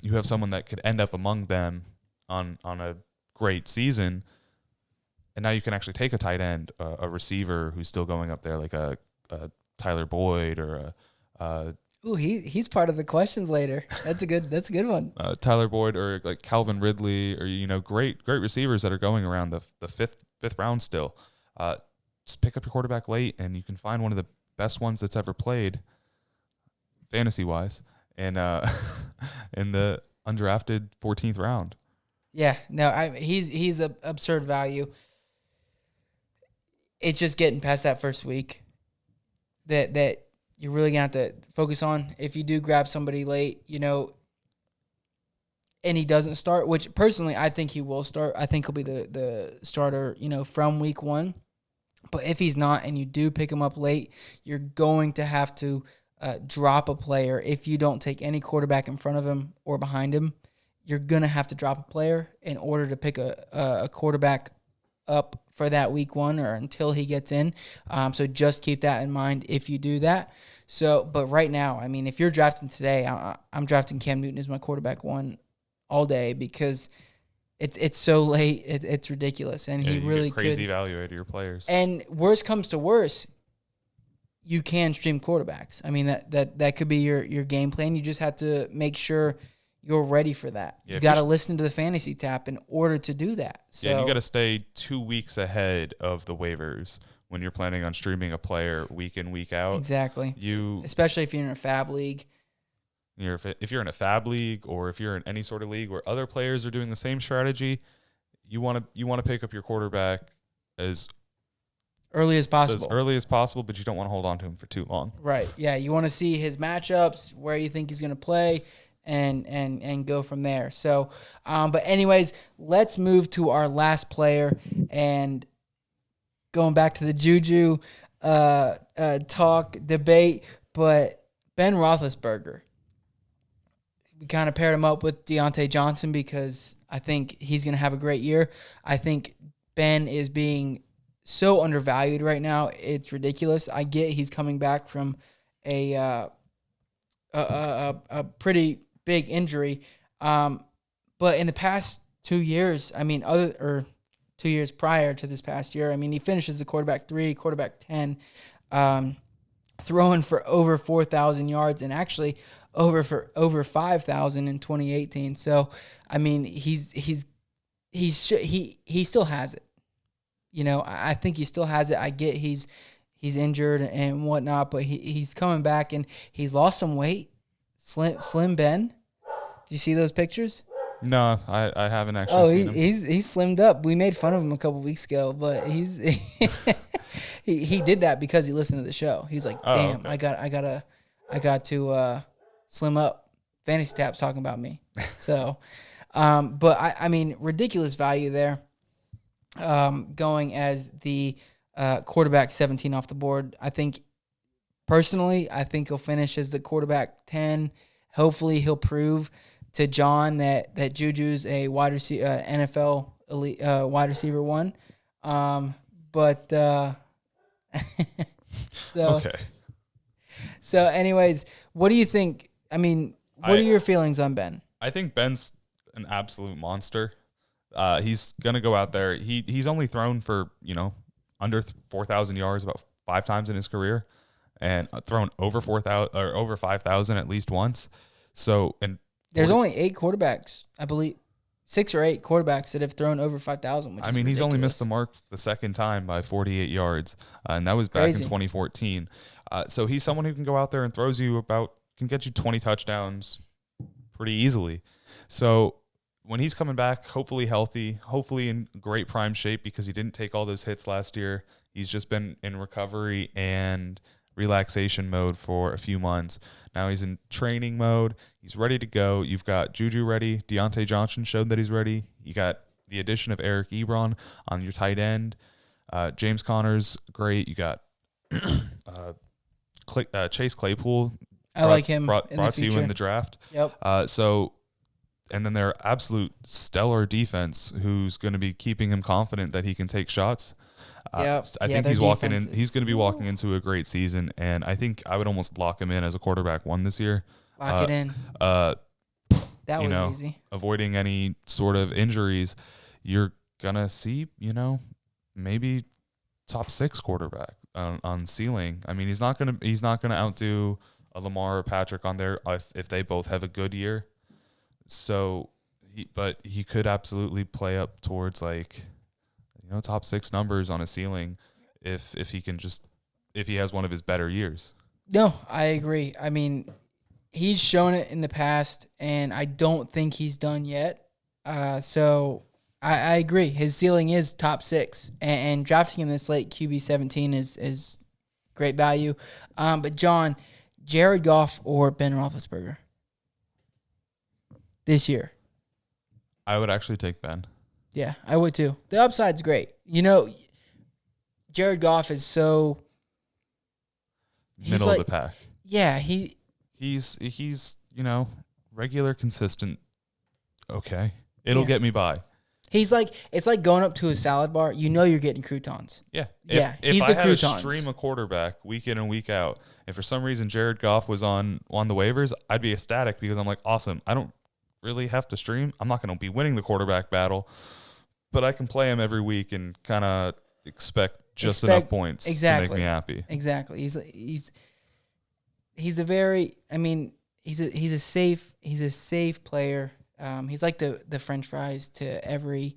you have someone that could end up among them on a great season, and now you can actually take a tight end, a receiver who's still going up there, like a Tyler Boyd or he's part of the questions later. That's a good one. Tyler Boyd or like Calvin Ridley, or great receivers that are going around the fifth round still. Just pick up your quarterback late, and you can find one of the best ones that's ever played, fantasy wise, and in the undrafted 14th round. Yeah, no, he's a absurd value. It's just getting past that first week that you're really gonna have to focus on. If you do grab somebody late, and he doesn't start, which personally I think he will start. I think he'll be the starter, from week 1. But if he's not, and you do pick him up late, you're going to have to drop a player. If you don't take any quarterback in front of him or behind him, you're going to have to drop a player in order to pick a quarterback up for that week 1 or until he gets in. So just keep that in mind if you do that. So, but right now, I mean, if you're drafting today, I'm drafting Cam Newton as my quarterback 1 all day because it's so late. It's ridiculous. And he really get crazy value out of your players. And worst comes to worst, you can stream quarterbacks. I mean, that could be your game plan. You just have to make sure you're ready for that. Yeah, you got to listen to the fantasy tap in order to do that. So, yeah, you got to stay 2 weeks ahead of the waivers when you're planning on streaming a player week in, week out. Exactly. Especially if you're in a fab league. If you're in a fab league, or if you're in any sort of league where other players are doing the same strategy, you want to pick up your quarterback as early as possible. But you don't want to hold on to him for too long. Right. Yeah, you want to see his matchups, where you think he's going to play, and go from there. So, but anyways, let's move to our last player, and going back to the Juju talk debate, but Ben Roethlisberger. we kind of paired him up with Deontay Johnson because I think he's going to have a great year. I think Ben is being so undervalued right now. It's ridiculous. I get he's coming back from a pretty big injury. But in the past 2 years, I mean, 2 years prior to this past year, I mean, he finishes the quarterback 3, quarterback 10, throwing for over 4,000 yards and actually over 5,000 in 2018. So, I mean, he still has it. You know, I think he still has it. I get he's injured and whatnot, but he's coming back and he's lost some weight. Slim Ben. Did you see those pictures? No, I haven't actually seen him. He's slimmed up. We made fun of him a couple weeks ago, but he did that because he listened to the show. He's like, damn, okay. I got to slim up. Fantasy Tap's talking about me. So, but I mean, ridiculous value there. Going as the quarterback 17 off the board. I think he'll finish as the quarterback 10. Hopefully he'll prove to John that Juju's a wide receiver, NFL elite, wide receiver 1. Okay. So anyways, what do you think? I mean, what are your feelings on Ben? I think Ben's an absolute monster. He's going to go out there. He's only thrown for, under 4,000 yards about 5 times in his career and thrown over 4,000 or over 5,000 at least once. So, and there's only 8 quarterbacks, I believe, 6 or 8 quarterbacks that have thrown over 5,000. I mean, he's only missed the mark the second time by 48 yards, and that was back in 2014. So he's someone who can go out there and can get you 20 touchdowns pretty easily. So when he's coming back, hopefully healthy, hopefully in great prime shape because he didn't take all those hits last year. He's just been in recovery and relaxation mode for a few months. Now he's in training mode. He's ready to go. You've got Juju ready. Deontay Johnson showed that he's ready. You got the addition of Eric Ebron on your tight end. James Conner's great. You got Chase Claypool. I like him. Brought to you in the draft. Yep. And then their absolute stellar defense, who's going to be keeping him confident that he can take shots. I think he's going to be walking into a great season, and I think I would almost lock him in as a quarterback 1 this year. Lock it in. That was easy. Avoiding any sort of injuries, you're gonna see, maybe top 6 quarterback on ceiling. I mean, he's not gonna outdo a Lamar or Patrick on there if they both have a good year. So, he could absolutely play up towards top 6 numbers on a ceiling if he has one of his better years. No, I agree. I mean, he's shown it in the past, and I don't think he's done yet. So I agree. His ceiling is top 6, and drafting him this late, QB 17 is great value. But John, Jared Goff or Ben Roethlisberger this year? I would actually take Ben. Yeah, I would too. The upside's great. Jared Goff is so middle of the pack. Yeah, he's regular, consistent. Okay, it'll get me by. It's like going up to a salad bar. You're getting croutons. Yeah, he's if the I croutons. had to stream a quarterback week in and week out, and for some reason Jared Goff was on the waivers, I'd be ecstatic because I'm like, awesome. I don't really have to stream. I'm not going to be winning the quarterback battle, but I can play him every week and kind of expect enough points to make me happy. Exactly. He's a very. I mean, he's a safe player. He's like the French fries to every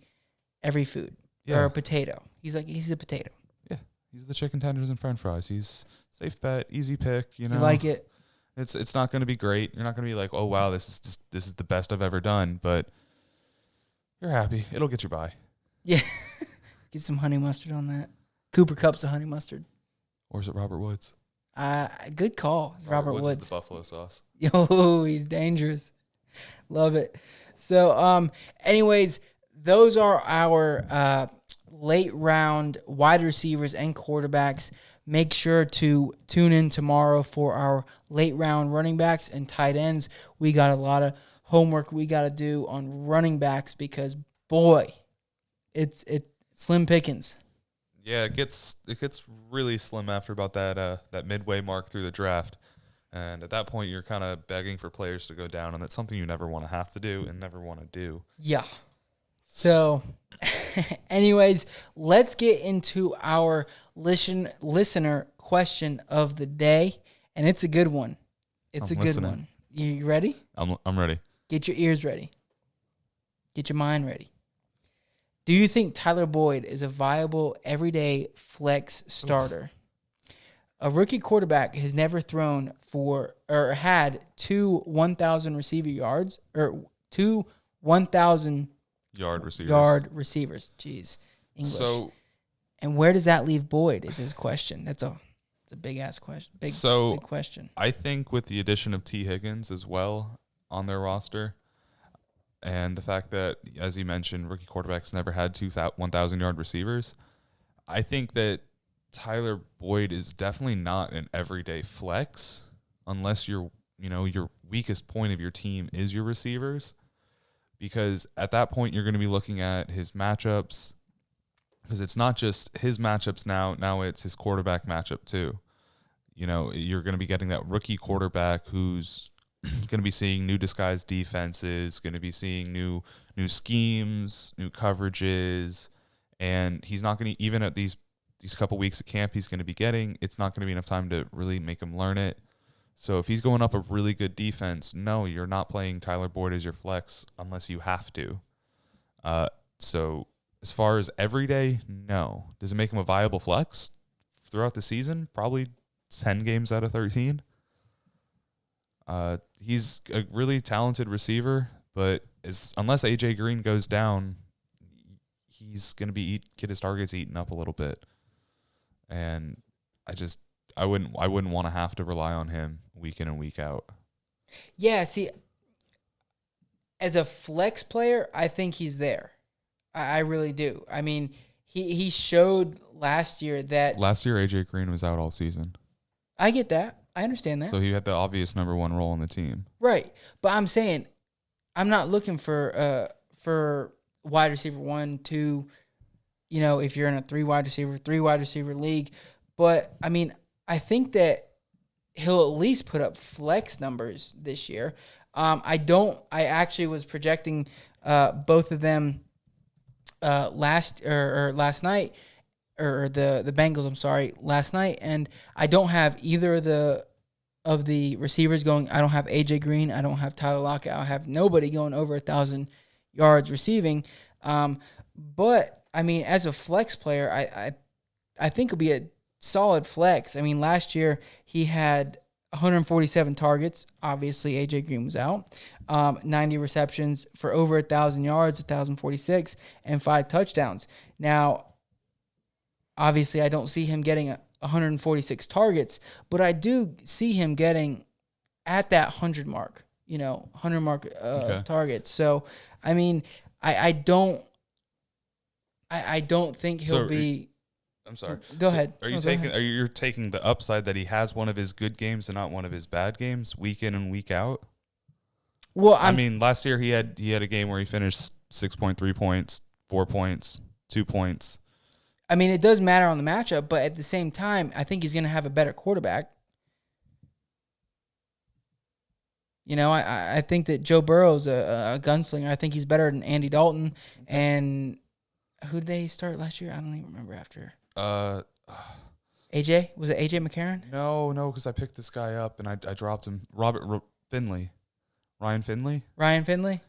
food or a potato. He's a potato. Yeah, he's the chicken tenders and French fries. He's safe bet, easy pick. You like it. It's not going to be great. You're not going to be like, oh wow, this is the best I've ever done. But you're happy. It'll get you by. Yeah, get some honey mustard on that. Cooper Cup's a honey mustard. Or is it Robert Woods? Good call. Robert Woods is the buffalo sauce. Yo, he's dangerous. Love it. So, anyways, those are our late round wide receivers and quarterbacks. Make sure to tune in tomorrow for our late round running backs and tight ends. We got a lot of homework we got to do on running backs because, boy, it's slim pickings. Yeah, it gets really slim after about that midway mark through the draft. And at that point, you're kind of begging for players to go down, and that's something you never want to have to do and never want to do. Yeah. So, anyways, let's get into our listener question of the day, and it's a good one. It's a good one. You ready? I'm ready. Get your ears ready. Get your mind ready. Do you think Tyler Boyd is a viable everyday flex starter? A rookie quarterback has never thrown for or had two 1,000 receiver yards or two 1,000 yard receivers. Jeez, English. So, and where does that leave Boyd? Is his question. It's a big ass question. Big question. I think with the addition of T. Higgins as well on their roster, and the fact that, as you mentioned, rookie quarterbacks never had 1,000 yard receivers, I think that Tyler Boyd is definitely not an everyday flex unless your weakest point of your team is your receivers, because at that point you're going to be looking at his matchups, because it's not just his matchups now it's his quarterback matchup too. You're going to be getting that rookie quarterback who's going to be seeing new disguised defenses, going to be seeing new schemes, new coverages, and he's not going to, even at these couple weeks at camp it's not going to be enough time to really make him learn it. So if he's going up a really good defense, no, you're not playing Tyler Boyd as your flex unless you have to. So as far as everyday, no. Does it make him a viable flex throughout the season? Probably 10 games out of 13. He's a really talented receiver, but unless AJ Green goes down, he's going to get his targets eaten up a little bit. And I wouldn't want to have to rely on him week in and week out. Yeah, see, as a flex player, I think he's there. I really do. I mean, he showed last year that... Last year, AJ Green was out all season. I get that. I understand that. So he had the obvious number one role on the team. Right. But I'm saying I'm not looking for wide receiver 1, 2, if you're in a 3 wide receiver league. But, I mean, I think that he'll at least put up flex numbers this year. I actually was projecting both of them last night, or the Bengals, I'm sorry, last night, and I don't have either of the receivers going. I don't have AJ Green, I don't have Tyler Lockett, I have nobody going over 1,000 yards receiving. But I mean, as a flex player, I think it'll be a solid flex. I mean, last year he had 147 targets. Obviously, AJ Green was out. 90 receptions for over 1,000 yards, 1,046, and 5 touchdowns. Now, obviously, I don't see him getting 146 targets, but I do see him getting at that 100 mark, 100 mark of targets. So, I mean, I don't think he'll be... I'm sorry. Go ahead. Are you taking the upside that he has one of his good games and not one of his bad games week in and week out? Well, I mean, last year he had a game where he finished 6.3 points, 4 points, 2 points. I mean, it does matter on the matchup, but at the same time, I think he's going to have a better quarterback. I think that Joe Burrow's a gunslinger. I think he's better than Andy Dalton. And who did they start last year? I don't even remember after. AJ? Was it AJ McCarron? No, because I picked this guy up and I dropped him. Ryan Finley?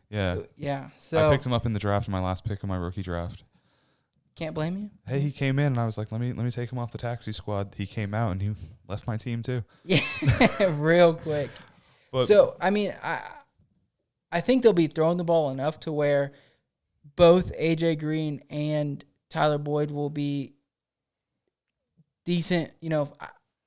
Yeah. Yeah. So I picked him up in the draft, my last pick of my rookie draft. Can't blame you. Hey, he came in and I was like, let me take him off the taxi squad. He came out and he left my team too. Yeah, real quick. So, I mean, I think they'll be throwing the ball enough to where both AJ Green and Tyler Boyd will be decent.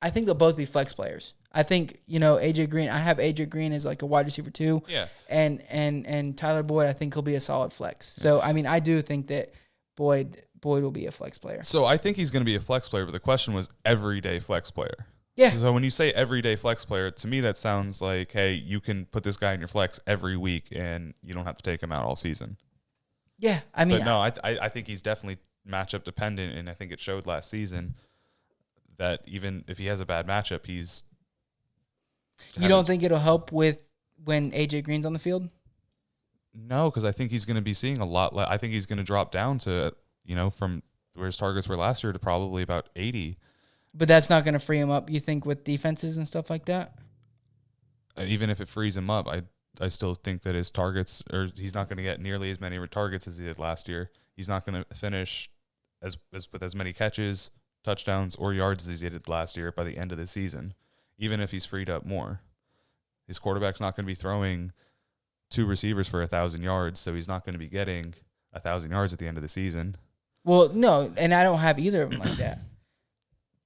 I think they'll both be flex players. I think, AJ Green, I have AJ Green as like a wide receiver 2. Yeah. And Tyler Boyd, I think he'll be a solid flex. So, I mean, I do think that Boyd will be a flex player. So I think he's going to be a flex player, but the question was everyday flex player. Yeah. So when you say everyday flex player, to me that sounds like, hey, you can put this guy in your flex every week and you don't have to take him out all season. Yeah, I mean, but no, I think he's definitely matchup dependent, and I think it showed last season that even if he has a bad matchup, he's. You don't think it'll help with when AJ Green's on the field? No, because I think he's going to be seeing a lot. I think he's going to drop down to, from where his targets were last year to probably about 80. But that's not going to free him up, you think, with defenses and stuff like that? Even if it frees him up, I still think that his targets, or he's not going to get nearly as many targets as he did last year. He's not going to finish with as many catches, touchdowns, or yards as he did last year by the end of the season, even if he's freed up more. His quarterback's not going to be throwing 2 receivers for 1,000 yards, so he's not going to be getting 1,000 yards at the end of the season. Well, no, and I don't have either of them like that.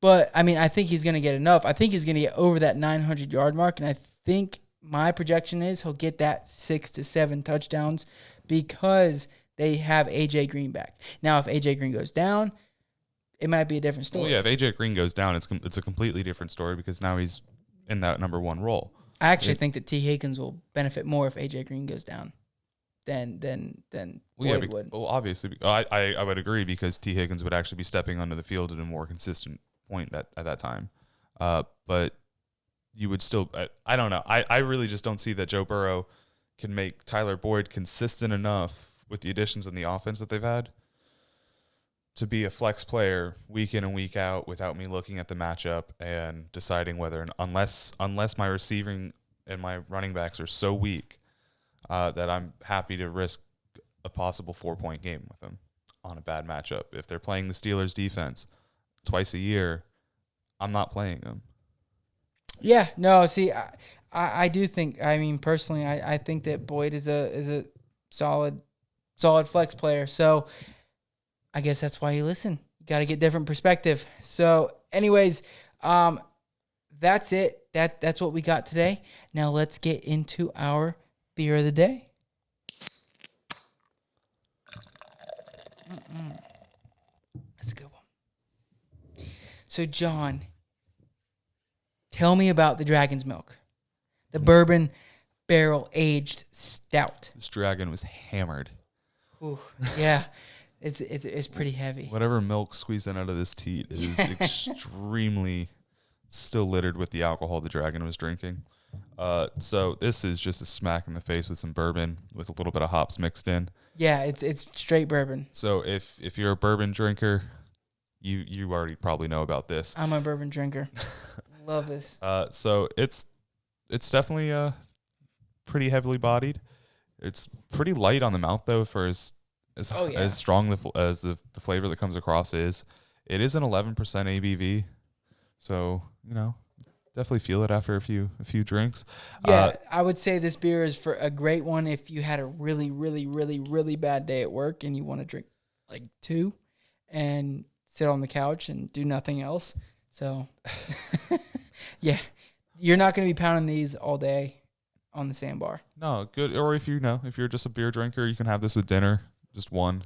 But, I mean, I think he's going to get enough. I think he's going to get over that 900-yard mark, and I think my projection is he'll get that 6 to 7 touchdowns because they have A.J. Green back. Now, if A.J. Green goes down, it might be a different story. Well, yeah, if A.J. Green goes down, it's a completely different story because now he's in that number 1 role. I actually think that T. Higgins will benefit more if A.J. Green goes down than Boyd would. Well, obviously, I would agree because T. Higgins would actually be stepping onto the field at a more consistent point at that time. But you would still, I don't know. I really just don't see that Joe Burrow can make Tyler Boyd consistent enough with the additions in the offense that they've had to be a flex player week in and week out without me looking at the matchup and deciding whether, unless my receiving and my running backs are so weak that I'm happy to risk a possible 4-point game with them on a bad matchup. If they're playing the Steelers defense twice a year, I'm not playing them. Yeah, no, see, I do think, I mean, personally, I think that Boyd is a solid flex player. So I guess that's why you listen. You got to get different perspective. So anyways, that's it. That's what we got today. Now let's get into our beer of the day. That's a good one. So John, tell me about the Dragon's Milk, the bourbon barrel-aged stout. This dragon was hammered. Ooh, yeah, it's pretty heavy. Whatever milk squeezing out of this teat is extremely still littered with the alcohol the dragon was drinking. So this is just a smack in the face with some bourbon with a little bit of hops mixed in. Yeah, it's straight bourbon. So if you're a bourbon drinker, you already probably know about this. I'm a bourbon drinker. Love this. So it's definitely pretty heavily bodied. It's pretty light on the mouth though, for as strong as the flavor that comes across is. It is an 11% ABV, so definitely feel it after a few drinks. Yeah, I would say this beer is for a great one if you had a really, really, really, really bad day at work and you want to drink like 2 and sit on the couch and do nothing else. So, yeah, you're not going to be pounding these all day on the sandbar. No, good. Or if you're just a beer drinker, you can have this with dinner, just one.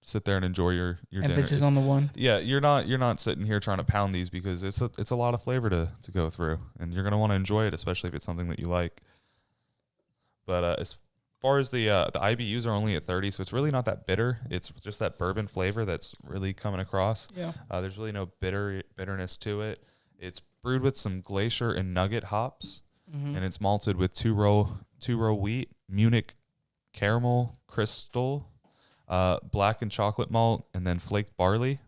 Sit there and enjoy your dinner. Emphasis on the one. Yeah, you're not sitting here trying to pound these because it's a lot of flavor to go through, and you're gonna want to enjoy it, especially if it's something that you like. But as far as the IBUs are only at 30, so it's really not that bitter. It's just that bourbon flavor that's really coming across. Yeah. There's really no bitterness to it. It's brewed with some Glacier and Nugget hops, and it's malted with two-row wheat, Munich caramel crystal, black and chocolate malt, and then flaked barley.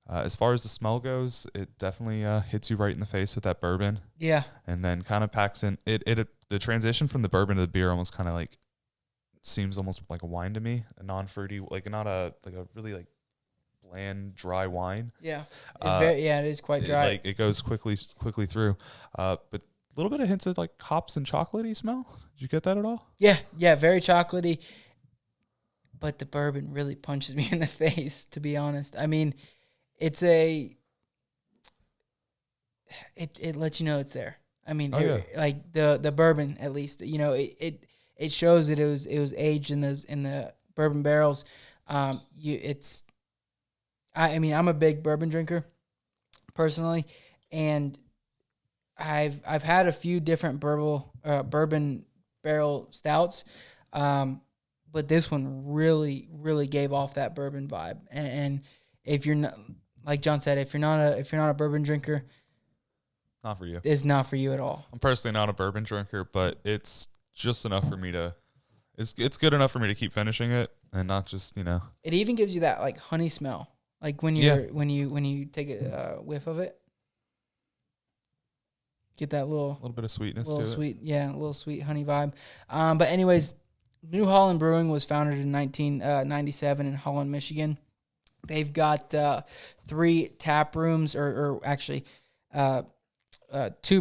As far as the smell goes, it definitely hits you right in the face with that bourbon. Yeah. And then kind of packs in the transition from the bourbon to the beer almost kind of like seems almost like a wine to me, a non-fruity, like not a really like bland dry wine. Yeah. It's it is quite dry. It goes quickly through. But a little bit of hints of like hops and chocolatey smell. Did you get that at all? Yeah, very chocolately. But the bourbon really punches me in the face, to be honest. I mean, it lets you know it's there. I mean, like the bourbon, at least, it shows that it was aged in the bourbon barrels. I mean, I'm a big bourbon drinker personally, and I've had a few different bourbon barrel stouts, but this one really gave off that bourbon vibe. And if you're not, like John said, if you're not a bourbon drinker, not for you. It's not for you at all. I'm personally not a bourbon drinker, but it's just enough for me to. It's good enough for me to keep finishing it and not just It even gives you that like honey smell, like when you take a whiff of it. Get that little bit of sweetness to it. Yeah, a little sweet honey vibe. But anyways, New Holland Brewing was founded in 1997 in Holland, Michigan. They've got 3 tap rooms, or actually 2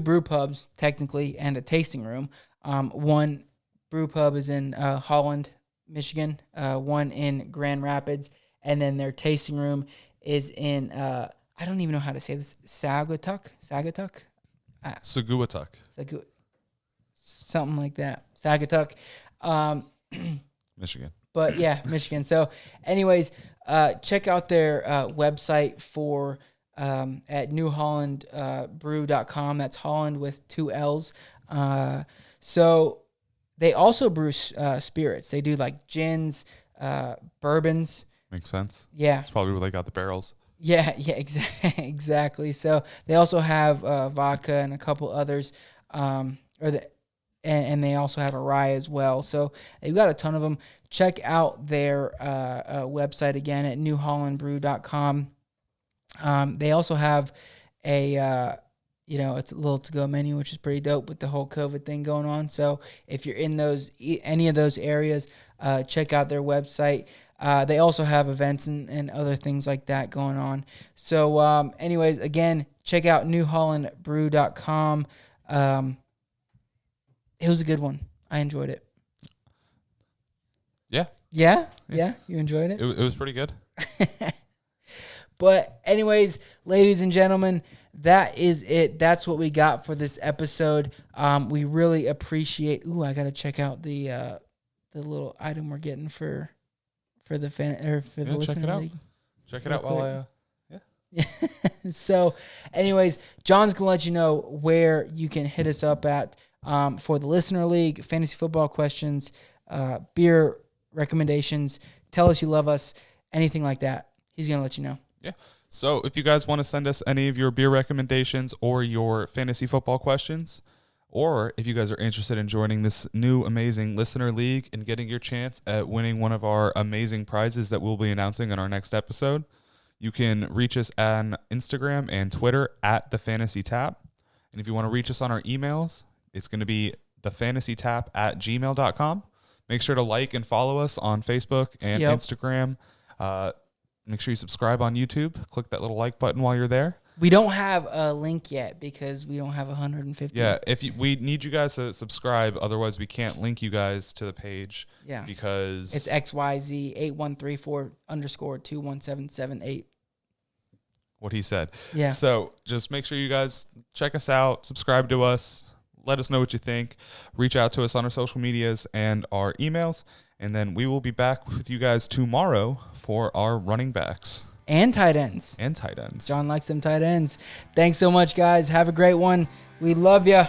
brew pubs technically, and a tasting room. One brew pub is in Holland, Michigan. One in Grand Rapids, and then their tasting room is in I don't even know how to say this. Saugatuck. Saguatuck. Something like that. Saugatuck. Michigan. But yeah, Michigan. So anyways, check out their website for at newhollandbrew.com. That's Holland with 2 L's. So they also brew spirits. They do like gins, bourbons. Makes sense. Yeah. That's probably where they got the barrels. Yeah, exactly. So they also have vodka and a couple others, and they also have a rye as well. So they've got a ton of them. Check out their website again at newhollandbrew.com. They also have a it's a little to-go menu, which is pretty dope with the whole COVID thing going on. So if you're in any of those areas, check out their website. They also have events and other things like that going on. So anyways, again, check out newhollandbrew.com. It was a good one. I enjoyed it. Yeah. Yeah? You enjoyed it? It was pretty good. But anyways, ladies and gentlemen, that is it. That's what we got for this episode. We really appreciate. I got to check out the little item we're getting for the listener league. Check it out while yeah. So, anyways, John's gonna let you know where you can hit us up at for the listener league, fantasy football questions, beer recommendations. Tell us you love us, anything like that. He's gonna let you know. Yeah. So if you guys want to send us any of your beer recommendations or your fantasy football questions, or if you guys are interested in joining this new amazing listener league and getting your chance at winning one of our amazing prizes that we'll be announcing in our next episode, you can reach us on Instagram and Twitter at @thefantasytap. And if you want to reach us on our emails, it's going to be thefantasytap@gmail.com. Make sure to like and follow us on Facebook and Instagram. Make sure you subscribe on YouTube. Click that little like button while you're there. We don't have a link yet because we don't have 150. Yeah, we need you guys to subscribe. Otherwise, we can't link you guys to the page. Yeah. Because it's XYZ8134_21778. What he said. Yeah. So just make sure you guys check us out, subscribe to us, let us know what you think, reach out to us on our social medias and our emails, and then we will be back with you guys tomorrow for our running backs. And tight ends. And tight ends. John likes them tight ends. Thanks so much, guys. Have a great one. We love you.